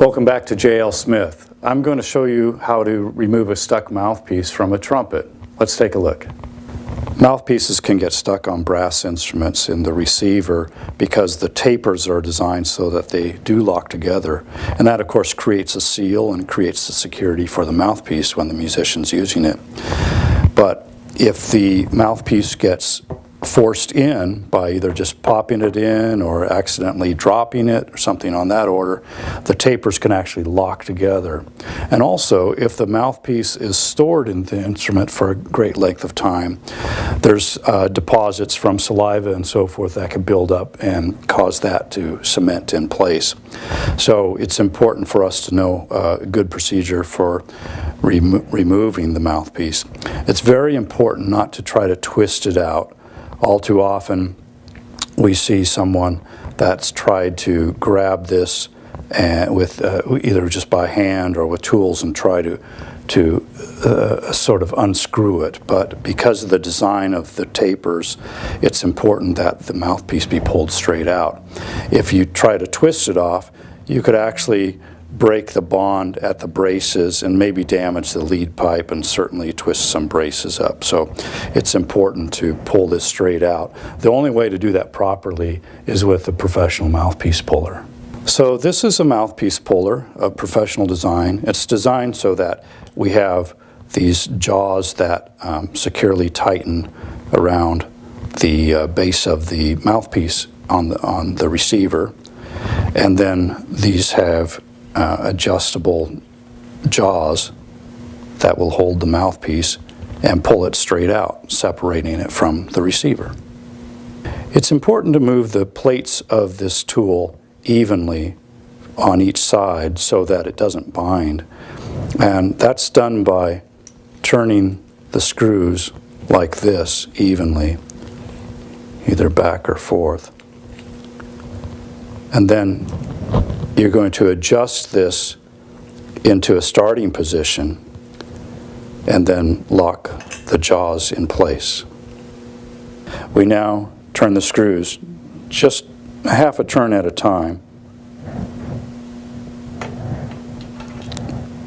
Welcome back to J.L. Smith. I'm going to show you how to remove a stuck mouthpiece from a trumpet. Let's take a look. Mouthpieces can get stuck on brass instruments in the receiver because the tapers are designed so that they do lock together. And that, of course, creates a seal and creates the security for the mouthpiece when the musician's using it. But if the mouthpiece gets forced in by either just popping it in or accidentally dropping it or something on that order, the tapers can actually lock together. And also, if the mouthpiece is stored in the instrument for a great length of time, there's deposits from saliva and so forth that can build up and cause that to cement in place. So it's important for us to know a good procedure for removing the mouthpiece. It's very important not to try to twist it out. All too often, we see someone that's tried to grab this with either just by hand or with tools and try to sort of unscrew it. But because of the design of the tapers, it's important that the mouthpiece be pulled straight out. If you try to twist it off, you could actually break the bond at the braces and maybe damage the lead pipe and certainly twist some braces up. So it's important to pull this straight out. The only way to do that properly is with a professional mouthpiece puller. So this is a mouthpiece puller of professional design. It's designed so that we have these jaws that securely tighten around the base of the mouthpiece on the receiver. And then these have adjustable jaws that will hold the mouthpiece and pull it straight out, separating it from the receiver. It's important to move the plates of this tool evenly on each side so that it doesn't bind. And that's done by turning the screws like this evenly, either back or forth. And then you're going to adjust this into a starting position and then lock the jaws in place. We now turn the screws just half a turn at a time,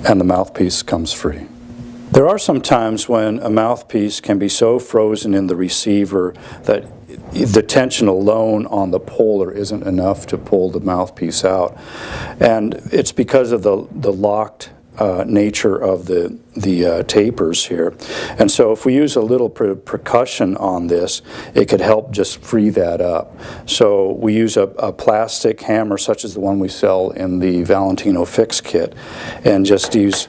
and the mouthpiece comes free. There are some times when a mouthpiece can be so frozen in the receiver that the tension alone on the puller isn't enough to pull the mouthpiece out. And it's because of the locked nature of the tapers here. And so if we use a little percussion on this, it could help just free that up. So we use a plastic hammer such as the one we sell in the Valentino Fix Kit, and just use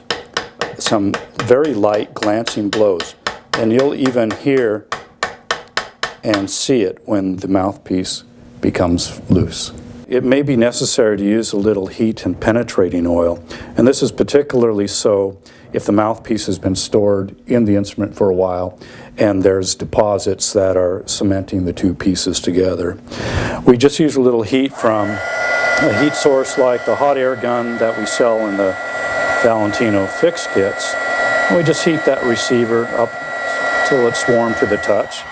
some very light glancing blows. And you'll even hear and see it when the mouthpiece becomes loose. It may be necessary to use a little heat and penetrating oil, and this is particularly so if the mouthpiece has been stored in the instrument for a while and there's deposits that are cementing the two pieces together. We just use a little heat from a heat source like the hot air gun that we sell in the Valentino Fix Kits. And we just heat that receiver up till it's warm to the touch.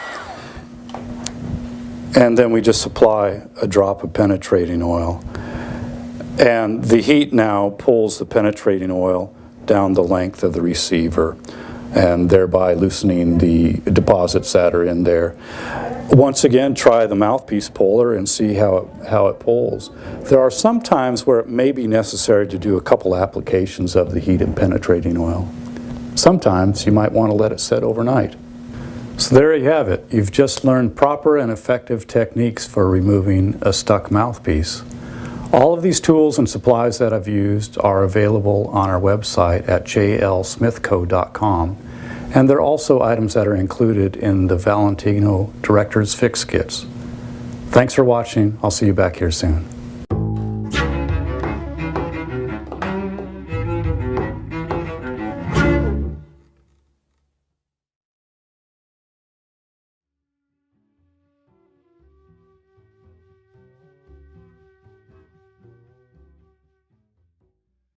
And then we just apply a drop of penetrating oil. And the heat now pulls the penetrating oil down the length of the receiver and thereby loosening the deposits that are in there. Once again, try the mouthpiece puller and see how it pulls. There are some times where it may be necessary to do a couple applications of the heat and penetrating oil. Sometimes you might want to let it set overnight. So there you have it. You've just learned proper and effective techniques for removing a stuck mouthpiece. All of these tools and supplies that I've used are available on our website at jlsmithco.com, and they're also items that are included in the Valentino Director's Fix Kits. Thanks for watching. I'll see you back here soon.